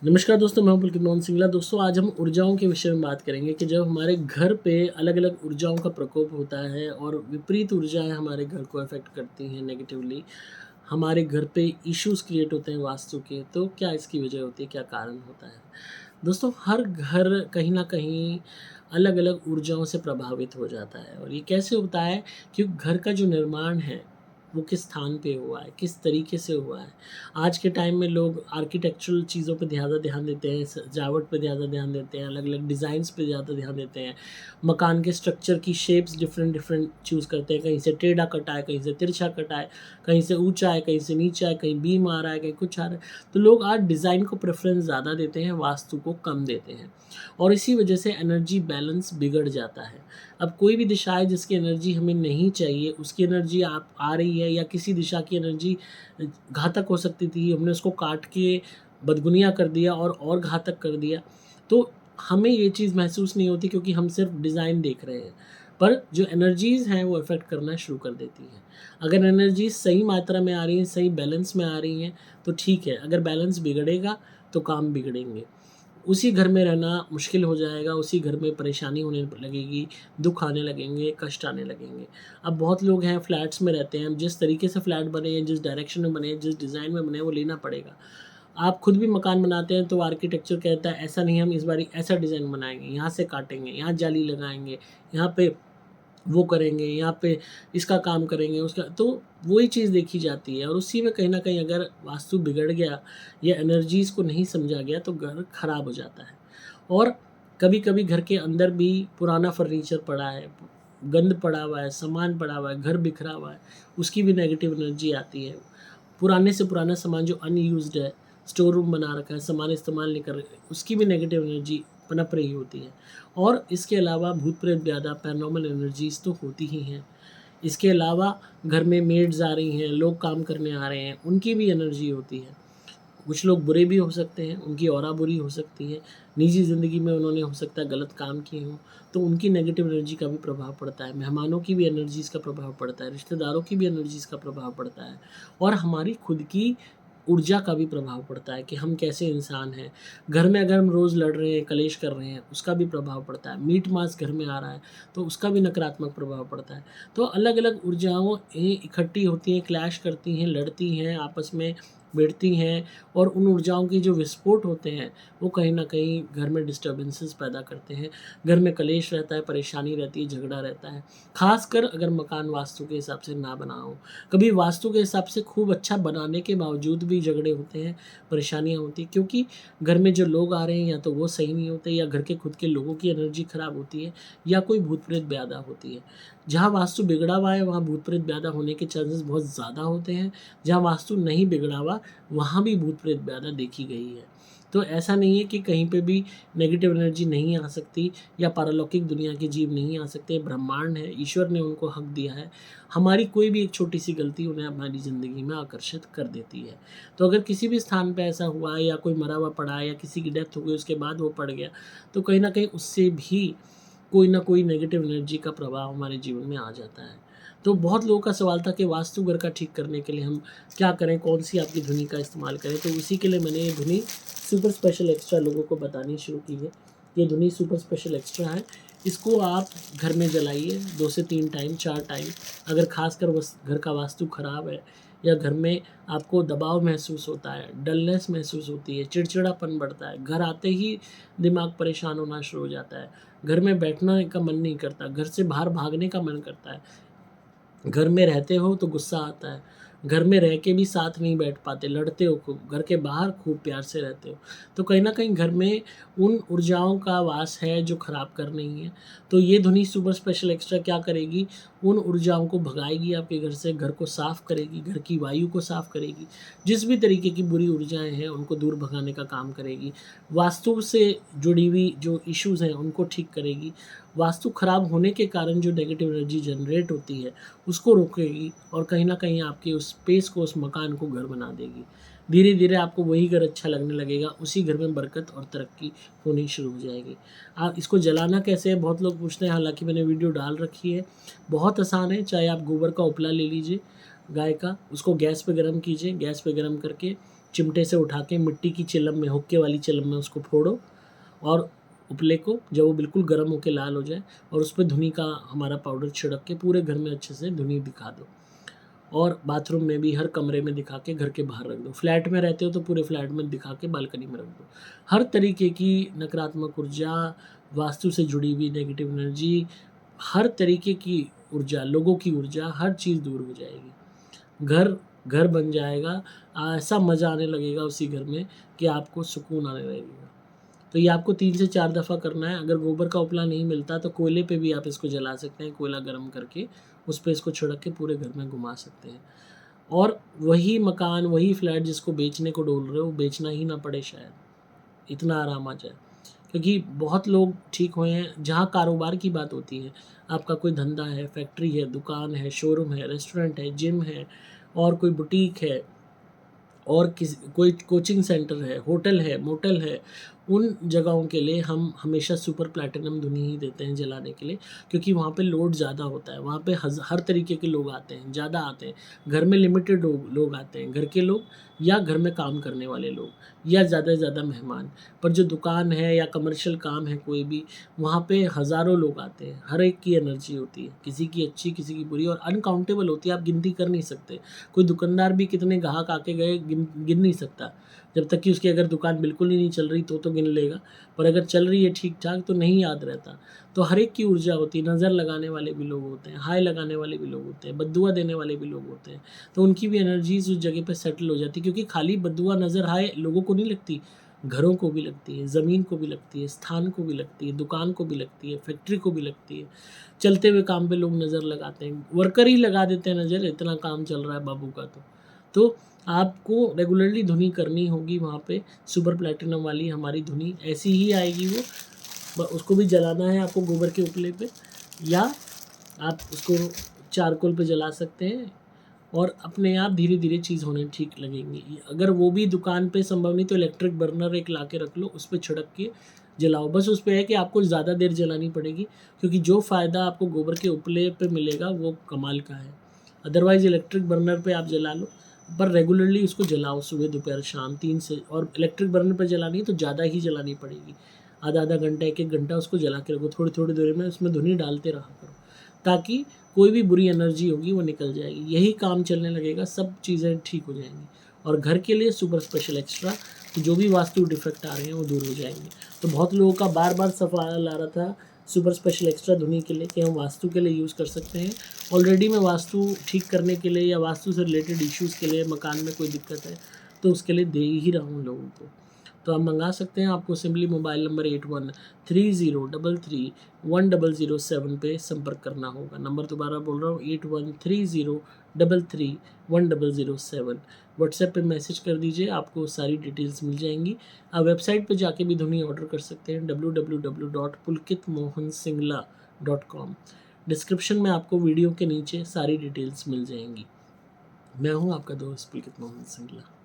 नमस्कार दोस्तों, मैं हूं पुलकित मोहन सिंगला। दोस्तों, आज हम ऊर्जाओं के विषय में बात करेंगे कि जब हमारे घर पे अलग-अलग ऊर्जाओं का प्रकोप होता है और विपरीत ऊर्जाएँ हमारे घर को अफ़ेक्ट करती हैं नेगेटिवली, हमारे घर पे इश्यूज़ क्रिएट होते हैं वास्तु के, तो क्या इसकी वजह होती है, क्या कारण होता है? दोस्तों, हर घर कहीं न कहीं अलग-अलग ऊर्जाओं से प्रभावित हो जाता है और ये कैसे होता है कि घर का जो निर्माण है, वो किस स्थान पे हुआ है, किस तरीके से हुआ है। आज के टाइम में लोग आर्किटेक्चरल चीज़ों पे ज़्यादा ध्यान देते हैं, सजावट पे ज़्यादा ध्यान देते हैं, अलग-अलग डिज़ाइन्स पे ज़्यादा ध्यान देते हैं। मकान के स्ट्रक्चर की शेप्स डिफरेंट-डिफरेंट चूज़ करते हैं, कहीं से टेढ़ा कटा है, कहीं से तिरछा कटा है, कहीं से ऊँचा है, कहीं से नीचा है, कहीं बीम आ रहा है, कहीं कुछ आ रहा है। तो लोग आज डिज़ाइन को प्रेफ़रेंस ज़्यादा देते हैं, वास्तु को कम देते हैं और इसी वजह से एनर्जी बैलेंस बिगड़ जाता है। अब कोई भी दिशा है जिसकी एनर्जी हमें नहीं चाहिए, उसकी एनर्जी आप आ रही है या किसी दिशा की एनर्जी घातक हो सकती थी, हमने उसको काट के बदगुनिया कर दिया और घातक कर दिया, तो हमें ये चीज़ महसूस नहीं होती क्योंकि हम सिर्फ डिज़ाइन देख रहे हैं। पर जो एनर्जीज़ हैं वो इफ़ेक्ट करना शुरू कर देती हैं। अगर एनर्जीज़ सही मात्रा में आ रही हैं, सही बैलेंस में आ रही हैं, तो ठीक है, अगर बैलेंस बिगड़ेगा तो काम बिगड़ेंगे। उसी घर में रहना मुश्किल हो जाएगा, उसी घर में परेशानी होने लगेगी, दुःख आने लगेंगे, कष्ट आने लगेंगे। अब बहुत लोग हैं फ्लैट्स में रहते हैं, जिस तरीके से फ्लैट बने हैं, जिस डायरेक्शन में बने हैं, जिस डिज़ाइन में बने हैं, वो लेना पड़ेगा। आप खुद भी मकान बनाते हैं तो आर्किटेक्चर कहता है ऐसा नहीं, हम इस बारी ऐसा डिज़ाइन बनाएँगे, यहाँ से काटेंगे, यहाँ जाली लगाएँगे, यहाँ पे वो करेंगे, यहाँ पे इसका काम करेंगे, उसका तो वही चीज़ देखी जाती है और उसी में कहीं न कहीं अगर वास्तु बिगड़ गया या एनर्जीज़ को नहीं समझा गया तो घर खराब हो जाता है। और कभी-कभी घर के अंदर भी पुराना फर्नीचर पड़ा है, गंद पड़ा हुआ है, सामान पड़ा हुआ है, घर बिखरा हुआ है, उसकी भी नेगेटिव एनर्जी आती है। पुराने से पुराना सामान जो अनयूज़्ड है, स्टोर रूम बना रखा है, सामान इस्तेमाल नहीं कर रहे, उसकी भी नेगेटिव एनर्जी पनप रही होती है। और इसके अलावा भूत-प्रेत ज़्यादा पैरानॉर्मल एनर्जीज़ तो होती ही हैं। इसके अलावा घर में मेड्स आ रही हैं, लोग काम करने आ रहे हैं, उनकी भी एनर्जी होती है। कुछ लोग बुरे भी हो सकते हैं, उनकी ऑरा बुरी हो सकती है, निजी ज़िंदगी में उन्होंने हो सकता है गलत काम किए हों, तो उनकी नेगेटिव एनर्जी का भी प्रभाव पड़ता है, मेहमानों की भी एनर्जीज़ का प्रभाव पड़ता है, रिश्तेदारों की भी एनर्जीज़ का प्रभाव पड़ता है और हमारी खुद की ऊर्जा का भी प्रभाव पड़ता है कि हम कैसे इंसान हैं। घर में अगर हम रोज़ लड़ रहे हैं, कलेश कर रहे हैं, उसका भी प्रभाव पड़ता है। मीट-मांस घर में आ रहा है, तो उसका भी नकारात्मक प्रभाव पड़ता है। तो अलग-अलग ऊर्जाओं इकट्ठी होती हैं, क्लैश करती हैं, लड़ती हैं, आपस में भिड़ती हैं और उन ऊर्जाओं के जो विस्फोट होते हैं, वो कहीं न कहीं घर में डिस्टर्बेंसेस पैदा करते हैं। घर में कलेश रहता है, परेशानी रहती है, झगड़ा रहता है। ख़ासकर अगर मकान वास्तु के हिसाब से ना बना हो। कभी वास्तु के हिसाब से खूब अच्छा बनाने के बावजूद भी झगड़े होते हैं, परेशानियाँ होती हैं क्योंकि घर में जो लोग आ रहे हैं या तो वो सही नहीं होते या घर के खुद के लोगों की एनर्जी ख़राब होती है या कोई भूत-प्रेत ब्यादा होती है। जहाँ वास्तु बिगड़ा हुआ है, वहाँ भूत-प्रेत ब्यादा होने के चांसेस बहुत ज़्यादा होते हैं। जहाँ वास्तु नहीं बिगड़ा हुआ, वहाँ भी भूत-प्रेत ब्यादा देखी गई है। तो ऐसा नहीं है कि कहीं पे भी नेगेटिव एनर्जी नहीं आ सकती या पारलौकिक दुनिया के जीव नहीं आ सकते, ब्रह्मांड है, ईश्वर ने उनको हक दिया है। हमारी कोई भी एक छोटी-सी गलती उन्हें हमारी ज़िंदगी में आकर्षित कर देती है। तो अगर किसी भी स्थान पे ऐसा हुआ है या कोई मरा हुआ पड़ा है या किसी की डेथ हो गई उसके बाद वो पड़ गया, तो कहीं न कहीं उससे भी कोई न कोई नेगेटिव एनर्जी का प्रभाव हमारे जीवन में आ जाता है। तो बहुत लोगों का सवाल था कि वास्तु घर का ठीक करने के लिए हम क्या करें, कौन-सी आपकी धुनी का इस्तेमाल करें? तो उसी के लिए मैंने ये धुनी सुपर स्पेशल एक्स्ट्रा लोगों को बतानी शुरू की है। ये धुनी सुपर स्पेशल एक्स्ट्रा है। इसको आप घर में जलाइए 2 से 3 टाइम, 4 टाइम। अगर ख़ासकर वस घर का वास्तु ख़राब है या घर में आपको दबाव महसूस होता है, डलनेस महसूस होती है, चिड़चिड़ापन बढ़ता है, घर आते ही दिमाग परेशान होना शुरू हो जाता है, घर में बैठने का मन नहीं करता, घर से बाहर भागने का मन करता है, घर में रहते हो तो गुस्सा आता है, घर में रह के भी साथ नहीं बैठ पाते, लड़ते हो खूब, घर के बाहर खूब प्यार से रहते हो। तो कहीं न कहीं घर में उन ऊर्जाओं का वास है जो खराब कर रही हैं। तो ये धुनी सुपर स्पेशल एक्स्ट्रा क्या करेगी, उन ऊर्जाओं को भगाएगी आपके घर से, घर को साफ़ करेगी, घर की वायु को साफ़ करेगी। जिस भी तरीके की बुरी ऊर्जाएँ हैं उनको दूर भगाने का काम करेगी। वास्तु से जुड़ी हुई जो इश्यूज़ हैं उनको ठीक करेगी। वास्तु खराब होने के कारण जो नेगेटिव एनर्जी जनरेट होती है उसको रोकेगी और कहीं न कहीं आपके उस स्पेस को, उस मकान को घर बना देगी। धीरे-धीरे आपको वही घर अच्छा लगने लगेगा, उसी घर में बरकत और तरक्की होनी शुरू हो जाएगी। आप इसको जलाना कैसे है बहुत लोग पूछते हैं, हालाँकि मैंने वीडियो डाल रखी है। बहुत आसान है, चाहे आप गोबर का उपला ले लीजिए गाय का, उसको गैस पे गरम कीजिए, गैस पे गरम करके चिमटे से उठा के मिट्टी की चिलम में, हुक्के वाली चिलम में उसको फोड़ो और उपले को जब वो बिल्कुल गर्म होकर लाल हो जाए और उस पर धुनी का हमारा पाउडर छिड़क के पूरे घर में अच्छे से धुनी दिखा दो। और बाथरूम में भी हर कमरे में दिखा के घर के बाहर रख दो। फ्लैट में रहते हो तो पूरे फ्लैट में दिखा के बालकनी में रख दो। हर तरीके की नकारात्मक ऊर्जा, वास्तु से जुड़ी हुई नेगेटिव एनर्जी, हर तरीके की ऊर्जा, लोगों की ऊर्जा, हर चीज़ दूर हो जाएगी। घर घर बन जाएगा, ऐसा मज़ा आने लगेगा उसी घर में कि आपको सुकून आने लगेगा। तो ये आपको 3 से 4 दफ़ा करना है। अगर गोबर का उपला नहीं मिलता तो कोयले पे भी आप इसको जला सकते हैं, कोयला गर्म करके उस पे इसको छिड़क के पूरे घर में घुमा सकते हैं। और वही मकान, वही फ्लैट जिसको बेचने को डोल रहे हो, बेचना ही ना पड़े शायद, इतना आराम आ जाए। क्योंकि बहुत लोग ठीक हुए हैं। जहाँ कारोबार की बात होती है, आपका कोई धंधा है, फैक्ट्री है, दुकान है, शोरूम है, रेस्टोरेंट है, जिम है और कोई बुटीक है और कोई कोचिंग सेंटर है, होटल है, मोटल है, उन जगहों के लिए हम हमेशा सुपर प्लैटिनम धुनी ही देते हैं जलाने के लिए, क्योंकि वहाँ पे लोड ज़्यादा होता है। वहाँ पे हर तरीके के लोग आते हैं, ज़्यादा आते हैं। घर में लिमिटेड लोग आते हैं, घर के लोग या घर में काम करने वाले लोग या ज़्यादा से ज़्यादा मेहमान। पर जो दुकान है या कमर्शियल काम है कोई भी, वहाँ पे हज़ारों लोग आते हैं। हर एक की एनर्जी होती है, किसी की अच्छी, किसी की बुरी और अनकाउंटेबल होती है। आप गिनती कर नहीं सकते। कोई दुकानदार भी कितने ग्राहक आके गए गिन नहीं सकता। जब तक कि उसकी अगर दुकान बिल्कुल ही नहीं चल रही तो गिन लेगा, पर अगर चल रही है ठीक-ठाक तो नहीं याद रहता। तो हर एक की ऊर्जा होती है। नज़र लगाने वाले भी लोग होते हैं, हाय लगाने वाले भी लोग होते हैं, बद्दुआ देने वाले भी लोग होते हैं। तो उनकी भी एनर्जीज़ उस जगह पे सेटल हो जाती है, क्योंकि खाली बद्दुआ, नज़र, हाय लोगों को नहीं लगती, घरों को भी लगती है, ज़मीन को भी लगती है, स्थान को भी लगती है, दुकान को भी लगती है, फैक्ट्री को भी लगती है। चलते हुए काम पे लोग नज़र लगाते हैं, वर्कर ही लगा देते हैं नज़र, इतना काम चल रहा है बाबू का। तो आपको रेगुलरली धुनी करनी होगी वहाँ पे। सुपर प्लैटिनम वाली हमारी धुनी ऐसी ही आएगी वो, उसको भी जलाना है आपको गोबर के उपले पे, या आप उसको चारकोल पे जला सकते हैं और अपने आप धीरे धीरे चीज़ होने ठीक लगेंगी। अगर वो भी दुकान पे संभव नहीं तो इलेक्ट्रिक बर्नर एक ला के रख लो, उस पर छिड़क के जलाओ। बस उस पर है कि आपको ज़्यादा देर जलानी पड़ेगी, क्योंकि जो फ़ायदा आपको गोबर के उपले पे मिलेगा वो कमाल का है। अदरवाइज़ इलेक्ट्रिक बर्नर पे आप जला लो, पर रेगुलरली उसको जलाओ, सुबह दोपहर शाम 3 से। और इलेक्ट्रिक बर्नर पर जलानी है तो ज़्यादा ही जलानी पड़ेगी, आधा घंटा, एक घंटा उसको जला के रखो। थोड़ी देर में उसमें धुनी डालते रहा करो, ताकि कोई भी बुरी एनर्जी होगी वो निकल जाएगी। यही काम चलने लगेगा, सब चीज़ें ठीक हो जाएंगी। और घर के लिए सुपर स्पेशल एक्स्ट्रा, जो भी वास्तु डिफेक्ट आ रहे हैं वो दूर हो जाएंगे। तो बहुत लोगों का बार बार सवाल आ रहा था सुपर स्पेशल एक्स्ट्रा धुनी के लिए कि हम वास्तु के लिए यूज़ कर सकते हैं। ऑलरेडी मैं वास्तु ठीक करने के लिए या वास्तु से रिलेटेड इश्यूज़ के लिए, मकान में कोई दिक्कत है तो उसके लिए दे ही रहा हूँ लोगों को। तो आप मंगा सकते हैं। आपको सिंपली मोबाइल नंबर 8130331007 पे संपर्क करना होगा। नंबर दोबारा बोल रहा हूँ, 8130331007। व्हाट्सएप पे मैसेज कर दीजिए, आपको सारी डिटेल्स मिल जाएंगी। आप वेबसाइट पे जाके भी धुनी ऑर्डर कर सकते हैं, www.pulkitmohansingla.com। डिस्क्रिप्शन में आपको वीडियो के नीचे सारी डिटेल्स मिल जाएंगी। मैं हूँ आपका दोस्त पुलकित मोहन सिंगला।